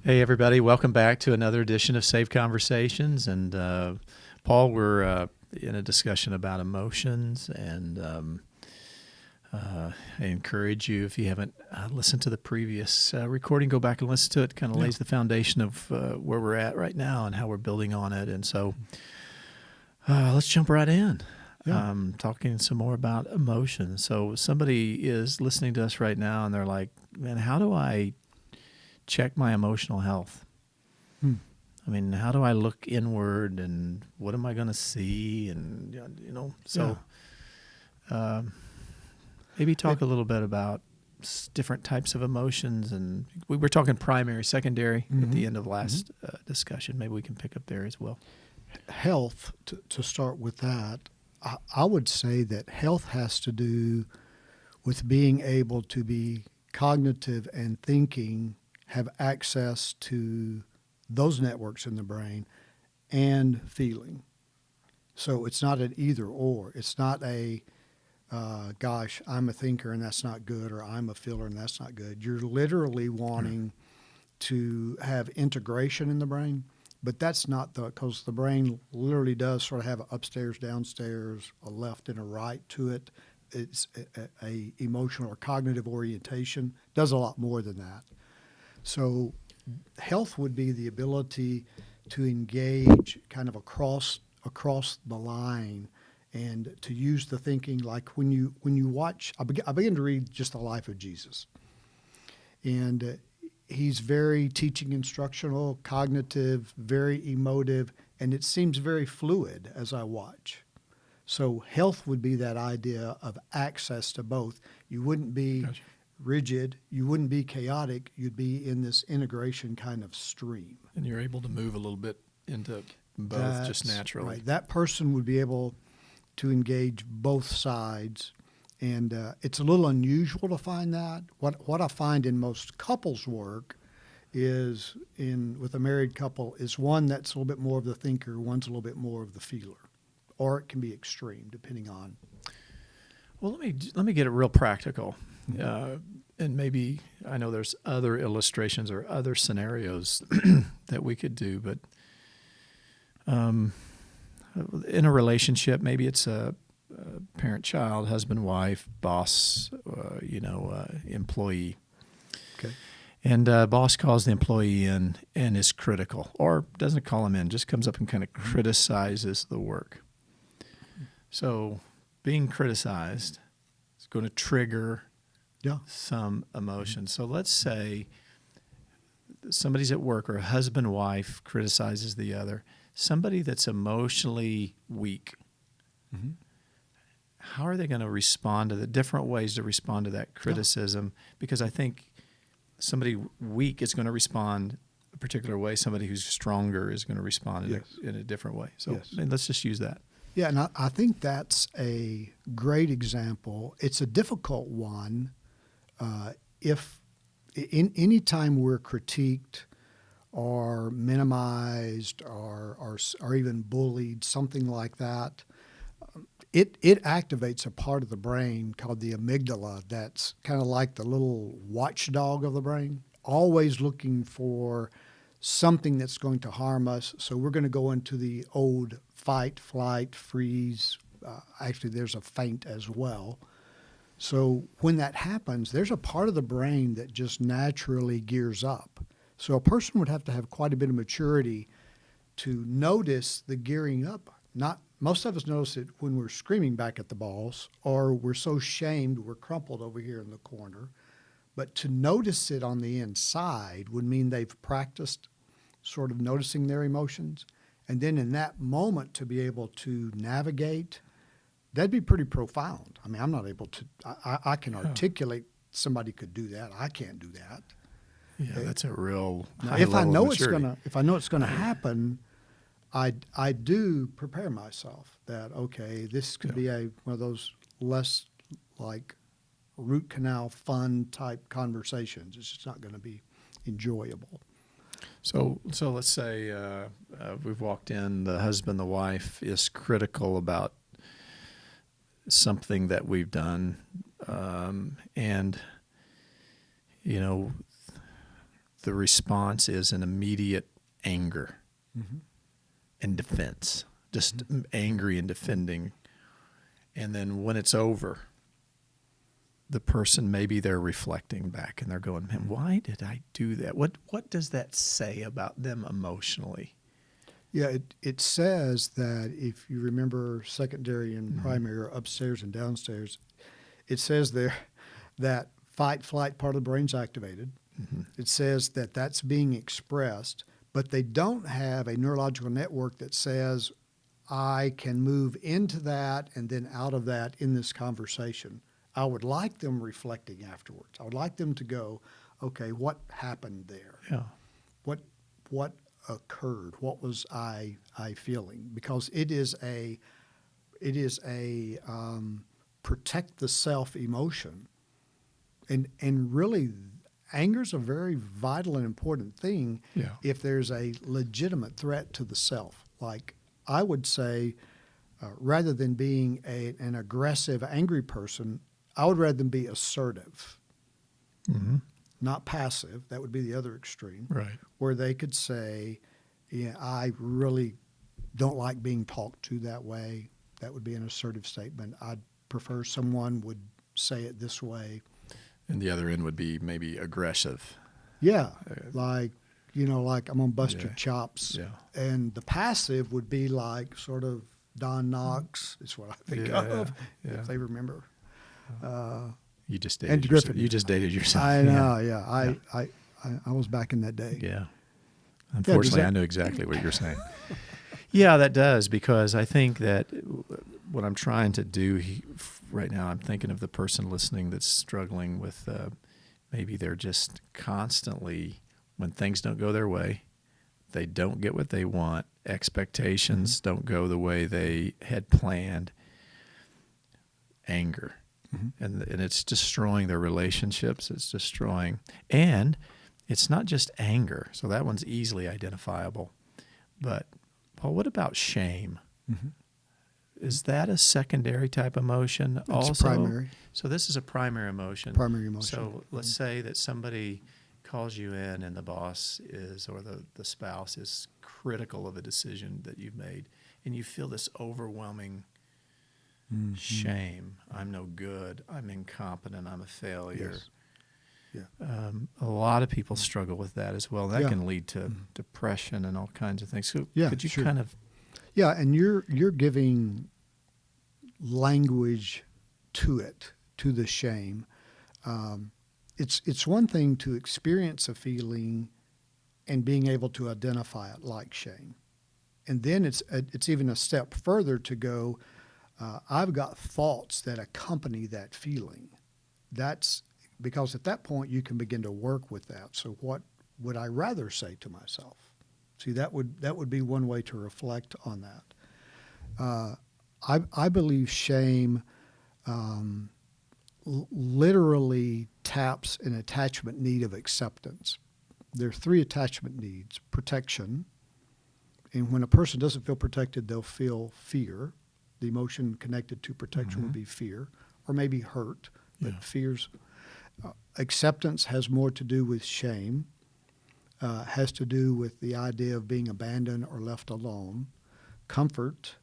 Hey, everybody. Welcome back to another edition of Safe Conversations. And Paul, we're in a discussion about emotions. And I encourage you, if you haven't listened to the previous recording, go back and listen to it. Kind of lays the foundation of where we're at right now and how we're building on it. And so let's jump right in. Talking some more about emotions. So somebody is listening to us right now and they're like, man, how do I check my emotional health? I mean, how do I look inward and what am I going to see? And, maybe talk a little bit about different types of emotions. And we were talking primary, secondary at the end of last discussion. Maybe we can pick up there as well. Health, to start with that, I would say that health has to do with being able to be cognitive and thinking, have access to those networks in the brain, and feeling. So it's not an either or. It's not a, gosh, I'm a thinker and that's not good, or I'm a feeler and that's not good. You're literally wanting to have integration in the brain. But that's not because the brain literally does sort of have an upstairs, downstairs, a left and a right to it. It's a emotional or cognitive orientation. Does a lot more than that. So health would be the ability to engage kind of across the line and to use the thinking, like when you watch. I began to read just the life of Jesus, and he's very teaching instructional, cognitive, very emotive, and it seems very fluid as I watch. So health would be that idea of access to both. You wouldn't be rigid, you wouldn't be chaotic, you'd be in this integration kind of stream. And you're able to move a little bit into both just naturally. Right. That person would be able to engage both sides. And it's a little unusual to find that. What I find in most couples work is with a married couple is one that's a little bit more of the thinker, one's a little bit more of the feeler, or it can be extreme depending on. Well, let me get it real practical, and maybe I know there's other illustrations or other scenarios that we could do, but in a relationship, maybe it's a parent-child, husband-wife, boss, employee. Okay. And boss calls the employee in and is critical, or doesn't call him in, just comes up and kind of criticizes the work. So being criticized is going to trigger some emotion. So let's say somebody's at work, or a husband-wife criticizes the other, somebody that's emotionally weak. Mm-hmm. How are they going to respond to the different ways to respond to that criticism? Because I think somebody weak is going to respond a particular way. Somebody who's stronger is going to respond in a different way. So let's just use that. Yeah, and I think that's a great example. It's a difficult one. If any time we're critiqued or minimized or even bullied, something like that, it activates a part of the brain called the amygdala that's kind of like the little watchdog of the brain, always looking for something that's going to harm us. So we're going to go into the old fight, flight, freeze. Actually, there's a faint as well. So when that happens, there's a part of the brain that just naturally gears up. So a person would have to have quite a bit of maturity to notice the gearing up. Most of us notice it when we're screaming back at the boss, or we're so shamed we're crumpled over here in the corner. But to notice it on the inside would mean they've practiced sort of noticing their emotions. And then in that moment to be able to navigate, that'd be pretty profound. I mean, I'm not able to, I can articulate somebody could do that. I can't do that. Yeah, that's a real high if I level know of maturity. If I know it's going to happen, I do prepare myself that, okay, this could be one of those less like root canal fun type conversations. It's just not going to be enjoyable. So let's say we've walked in, the husband, the wife is critical about something that we've done, and the response is an immediate anger and defense, just angry and defending. And then when it's over, the person, maybe they're reflecting back and they're going, man, why did I do that? What does that say about them emotionally? Yeah, it says that if you remember secondary and primary, or upstairs and downstairs, it says there that fight, flight part of the brain's activated. It says that that's being expressed, but they don't have a neurological network that says, I can move into that and then out of that in this conversation. I would like them reflecting afterwards. I would like them to go, okay, what happened there? Yeah. What occurred? What was I feeling? Because it is a protect the self emotion, and really, anger's a very vital and important thing. Yeah. If there's a legitimate threat to the self, like I would say, rather than being an aggressive, angry person, I would rather them be assertive, not passive. That would be the other extreme, Right. where they could say, yeah, I really don't like being talked to that way. That would be an assertive statement. I'd prefer someone would say it this way. And the other end would be maybe aggressive. Yeah, like I'm gonna bust your Yeah. chops. Yeah. And the passive would be like sort of Don Knotts is what I think Yeah, of, yeah. if they remember. You just And dated Griffin. yourself. You just dated yourself. I know, Yeah. yeah. I was back in that day. Yeah. Unfortunately, that- I know exactly what you're saying. Yeah, that does, because I think that what I'm trying to do right now, I'm thinking of the person listening that's struggling with maybe they're just constantly, when things don't go their way, they don't get what they want, expectations don't go the way they had planned, anger. And it's destroying their relationships. It's destroying. And it's not just anger. So that one's easily identifiable. But, Paul, what about shame? Is that a secondary type emotion It's also? primary. So this is a primary emotion. Primary emotion. So let's say that somebody calls you in and the boss is, or the spouse is critical of a decision that you've made, and you feel this overwhelming shame. I'm no good. I'm incompetent. I'm a failure. Yes. Yeah. A lot of people struggle with that as well. That Yeah. can lead to depression and all kinds of things. So Yeah, could you sure. kind of, Yeah, and you're giving language to it, to the shame. It's one thing to experience a feeling and being able to identify it like shame, and then it's even a step further to go, I've got thoughts that accompany that feeling. That's because at that point you can begin to work with that. So what would I rather say to myself? See, that would be one way to reflect on that. I believe shame literally taps an attachment need of acceptance. There are three attachment needs: protection, and when a person doesn't feel protected, they'll feel fear. The emotion connected to protection would be fear, or maybe hurt, but Yeah. fears. Acceptance has more to do with shame. Has to do with the idea of being abandoned or left alone. Comfort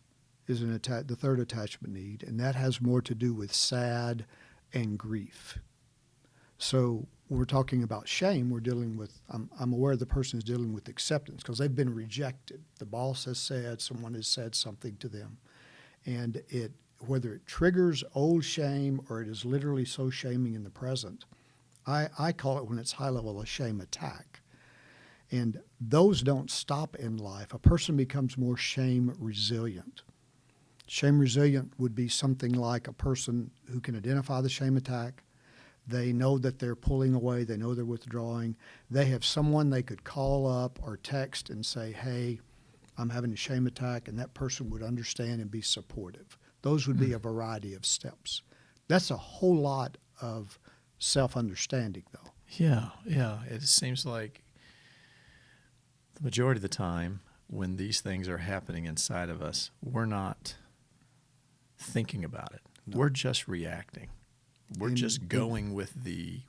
is the third attachment need, and that has more to do with sad and grief. So when we're talking about shame, we're dealing with, I'm aware the person is dealing with acceptance because they've been rejected. The boss has said, someone has said something to them, and whether it triggers old shame or it is literally so shaming in the present, I call it, when it's high level, a shame attack. And those don't stop in life. A person becomes more shame resilient. Shame resilient would be something like a person who can identify the shame attack. They know that they're pulling away. They know they're withdrawing. They have someone they could call up or text and say, hey, I'm having a shame attack, and that person would understand and be supportive. Those would be a variety of steps. That's a whole lot of self-understanding, though. Yeah. It seems like the majority of the time when these things are happening inside of us, we're not thinking about it. No. We're just reacting. we're just going with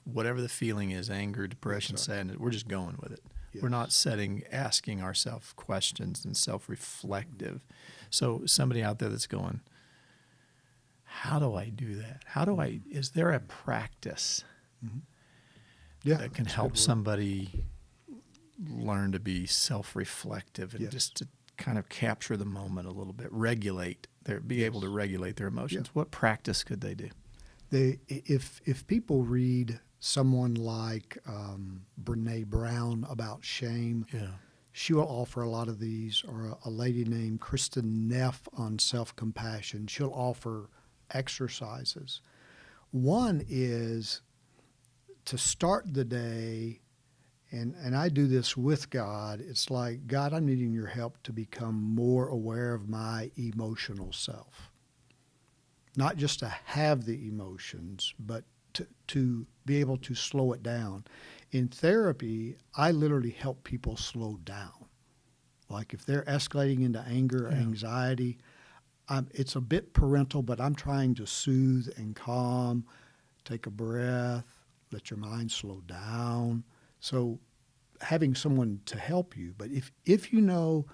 whatever the feeling is, anger, depression, Yes, sir. sadness, we're just going with it. Yes. We're not asking ourselves questions and self-reflective. So somebody out there that's going, how do I do that? Is there a practice Yeah, that can that's a help good word. somebody learn to be self-reflective and Yes. just to kind of capture the moment a little bit, be able to regulate their emotions? Yeah. What practice could they do? If people read someone like Brene Brown about shame, Yeah. she will offer a lot of these, or a lady named Kristen Neff on self-compassion. She'll offer exercises. One is to start the day, and I do this with God. It's like, God, I'm needing your help to become more aware of my emotional self. Not just to have the emotions, but to be able to slow it down. In therapy, I literally help people slow down. Like if they're escalating into anger or anxiety, it's a bit parental, but I'm trying to soothe and calm, take a breath, let your mind slow down. So having someone to help you. But if you know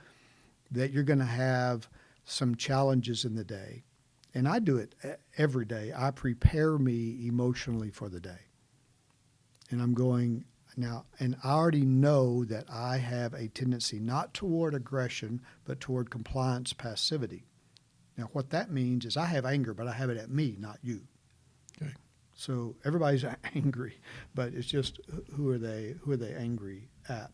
that you're going to have some challenges in the day, and I do it every day, I prepare me emotionally for the day. And I'm going now, and I already know that I have a tendency not toward aggression, but toward compliance passivity. Now, what that means is I have anger, but I have it at me, not you. Okay. So everybody's angry, but it's just who are they angry at?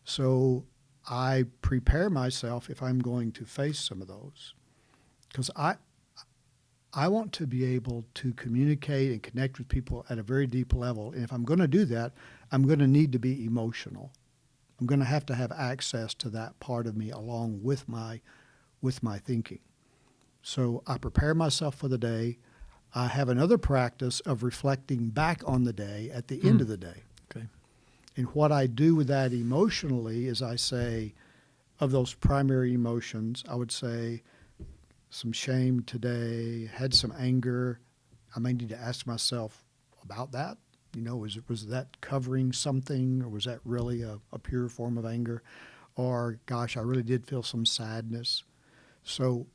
So I prepare myself if I'm going to face some of those, because I want to be able to communicate and connect with people at a very deep level. And if I'm going to do that, I'm going to need to be emotional. I'm going to have access to that part of me along with my thinking. So I prepare myself for the day. I have another practice of reflecting back on the day at the end of the day. Okay. And what I do with that emotionally is I say, of those primary emotions, I would say some shame today, had some anger. I may need to ask myself about that. You know, was that covering something, or was that really a pure form of anger? Or, gosh, I really did feel some sadness. So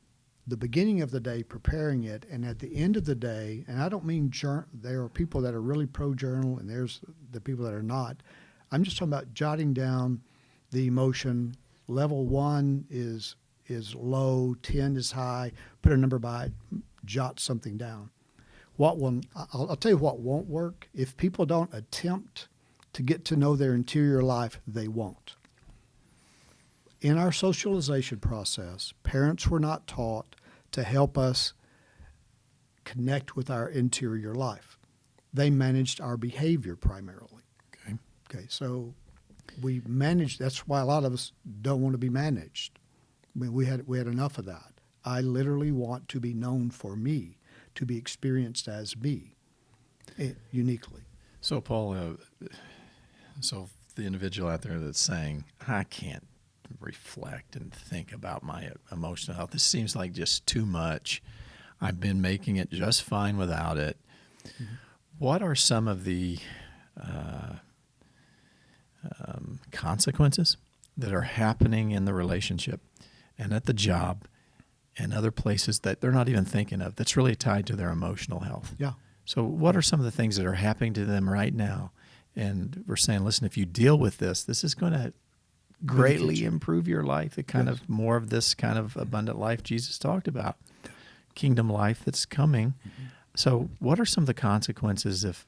the beginning of the day, preparing it, and at the end of the day, and I don't mean there are people that are really pro-journal, and there's the people that are not. I'm just talking about jotting down the emotion. Level 1 is low, 10 is high. Put a number by it, jot something down. I'll tell you what won't work. If people don't attempt to get to know their interior life, they won't. In our socialization process, parents were not taught to help us connect with our interior life. They managed our behavior primarily. Okay, so we managed. That's why a lot of us don't want to be managed. I mean, we had enough of that. I literally want to be known for me, to be experienced as me, uniquely. So, Paul, so the individual out there that's saying, I can't reflect and think about my emotional health. This seems like just too much. I've been making it just fine without it. Mm-hmm. What are some of the consequences that are happening in the relationship and at the job and other places that they're not even thinking of that's really tied to their emotional health? Yeah. So what are some of the things that are happening to them right now? And we're saying, listen, if you deal with this is going to greatly improve your life, the kind of more of this kind of abundant life Jesus talked about, kingdom life that's coming. Mm-hmm. So what are some of the consequences if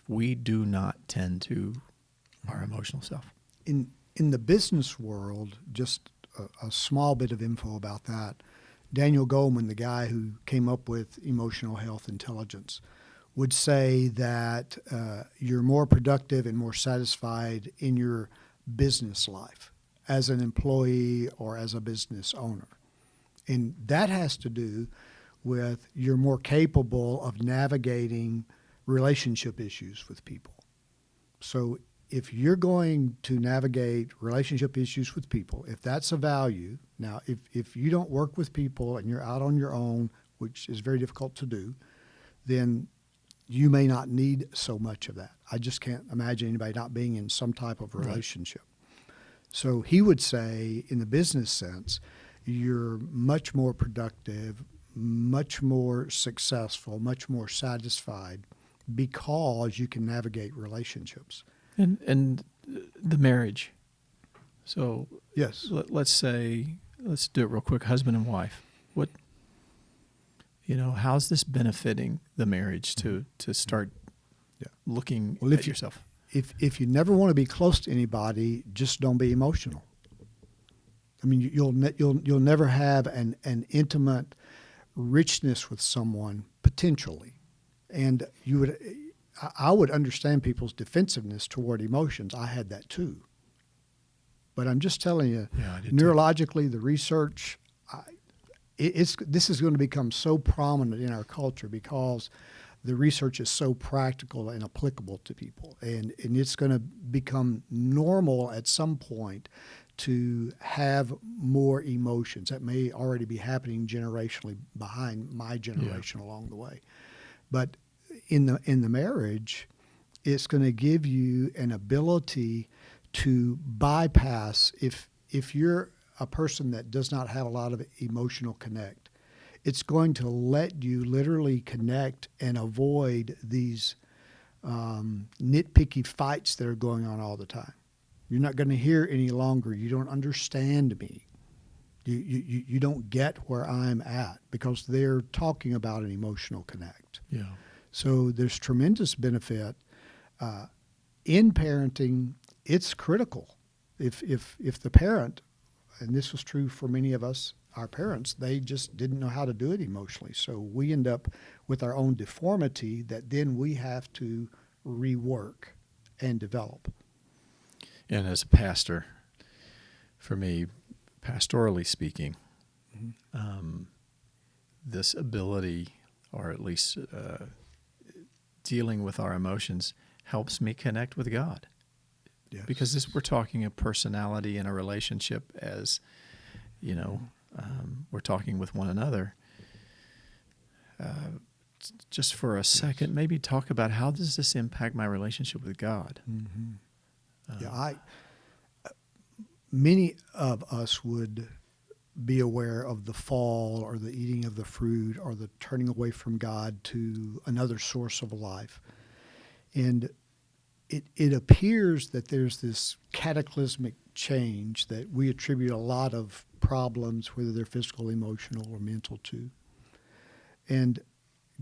we do not tend to our emotional self? In the business world, just a small bit of info about that. Daniel Goleman, the guy who came up with emotional health intelligence, would say that you're more productive and more satisfied in your business life as an employee or as a business owner. And that has to do with you're more capable of navigating relationship issues with people. So if you're going to navigate relationship issues with people, if that's a value, now if you don't work with people and you're out on your own, which is very difficult to do, then you may not need so much of that. I just can't imagine anybody not being in some type of relationship. So he would say, in the business sense, you're much more productive, much more successful, much more satisfied because you can navigate relationships. And the marriage. So Yes. let's do it real quick. Husband and wife. What, how's this benefiting the marriage to start looking at yourself? If you never want to be close to anybody, just don't be emotional. I mean, you'll never have an intimate richness with someone potentially, and I would understand people's defensiveness toward emotions. I had that too, but I'm just telling you, neurologically, the research, this is going to become so prominent in our culture because the research is so practical and applicable to people, and it's going to become normal at some point to have more emotions. That may already be happening generationally behind my generation along the way. But in the marriage, it's going to give you an ability to bypass, if you're a person that does not have a lot of emotional connect, it's going to let you literally connect and avoid these nitpicky fights that are going on all the time. You're not going to hear any longer, you don't understand me. You don't get where I'm at, because they're talking about an emotional connect. Yeah. So there's tremendous benefit in parenting. It's critical. If the parent, and this was true for many of us, our parents, they just didn't know how to do it emotionally. So we end up with our own deformity that then we have to rework and develop. And as a pastor, for me, pastorally speaking, this ability, or at least dealing with our emotions, helps me connect with God. Yes. Because we're talking a personality and a relationship, as we're talking with one another. Just for a second, maybe talk about, how does this impact my relationship with God? Mm-hmm. Many of us would be aware of the fall, or the eating of the fruit, or the turning away from God to another source of life. And it appears that there's this cataclysmic change that we attribute a lot of problems, whether they're physical, emotional, or mental, to. And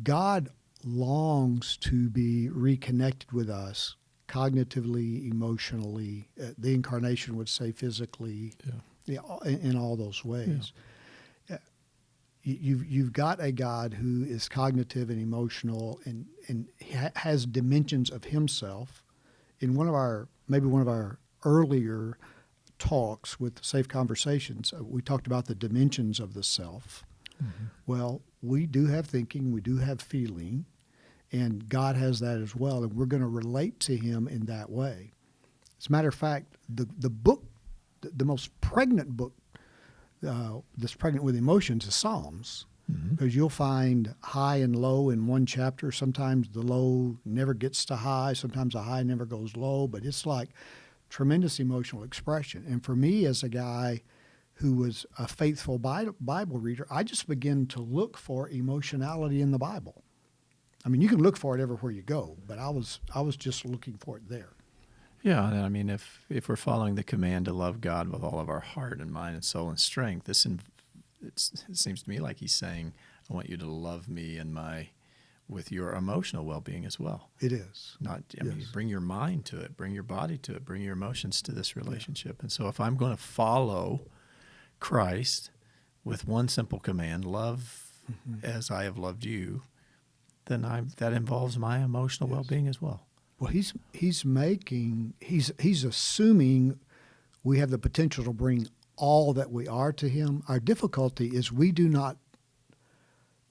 God longs to be reconnected with us cognitively, emotionally. The incarnation would say physically, in all those ways. Yeah. You've got a God who is cognitive and emotional, and has dimensions of himself. In one of our earlier talks with Safe Conversations, we talked about the dimensions of the self. Mm-hmm. Well, we do have thinking, we do have feeling, and God has that as well, and we're going to relate to him in that way. As a matter of fact, the book, the most pregnant book that's pregnant with emotions is Psalms, because you'll find high and low in one chapter. Sometimes the low never gets to high, sometimes the high never goes low, but it's like tremendous emotional expression. And for me, as a guy who was a faithful Bible reader, I just began to look for emotionality in the Bible. I mean, you can look for it everywhere you go, but I was just looking for it there. Yeah, and I mean, if we're following the command to love God with all of our heart and mind and soul and strength, it seems to me like he's saying, I want you to love me with your emotional well-being as well. It is. I mean, bring your mind to it, bring your body to it, bring your emotions to this relationship. And so if I'm going to follow Christ with one simple command, love as I have loved you, then that involves my emotional well-being as well. Well, he's assuming we have the potential to bring all that we are to him. Our difficulty is we do not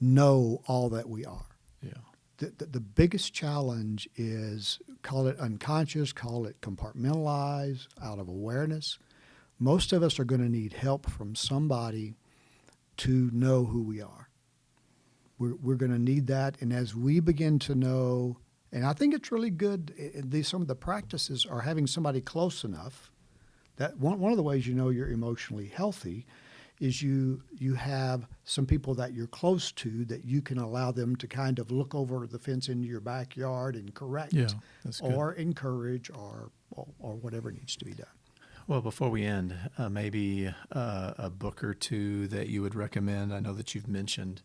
know all that we are. Yeah. The biggest challenge is, call it unconscious, call it compartmentalized, out of awareness. Most of us are going to need help from somebody to know who we are. We're going to need that. And as we begin to know, and I think it's really good, some of the practices are having somebody close enough that one of the ways you know you're emotionally healthy is you have some people that you're close to that you can allow them to kind of look over the fence into your backyard and correct that's good. or encourage or whatever needs to be done. Well, before we end, maybe a book or two that you would recommend. I know that you've mentioned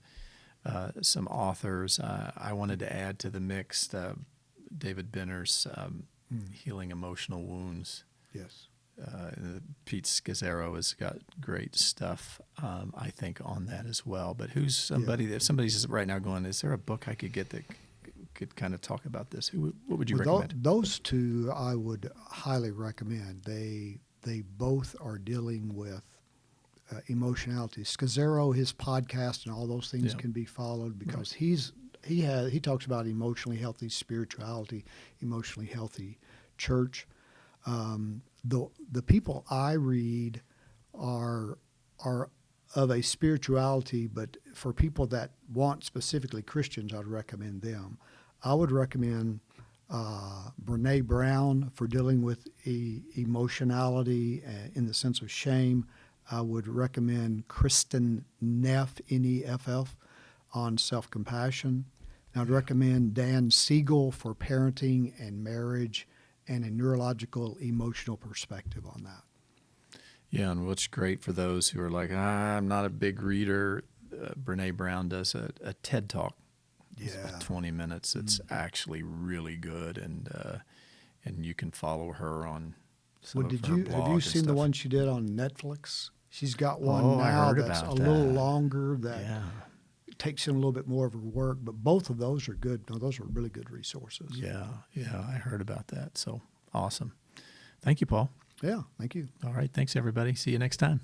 some authors. I wanted to add to the mix David Benner's Healing Emotional Wounds. Yes. Pete Scazzaro has got great stuff, I think, on that as well. But who's somebody if somebody's right now going, is there a book I could get that could kind of talk about this? What would you recommend? Those two I would highly recommend. They both are dealing with emotionality. Scazzaro, his podcast and all those things can be followed because he talks about emotionally healthy spirituality, emotionally healthy church. The people I read are of a spirituality, but for people that want specifically Christians, I'd recommend them. I would recommend Brene Brown for dealing with emotionality in the sense of shame. I would recommend Kristen Neff, Neff, on self-compassion. And I'd recommend Dan Siegel for parenting and marriage and a neurological emotional perspective on that. Yeah, and what's great for those who are like, I'm not a big reader, Brene Brown does a TED Talk. It's about 20 minutes. It's actually really good, and you can follow her on some of her blog. Have you seen the one she did on Netflix? She's got one now that's a little longer that takes in a little bit more of her work, but both of those are good. No, those are really good resources. Yeah, I heard about that. So awesome. Thank you, Paul. Yeah, thank you. All right, thanks everybody. See you next time.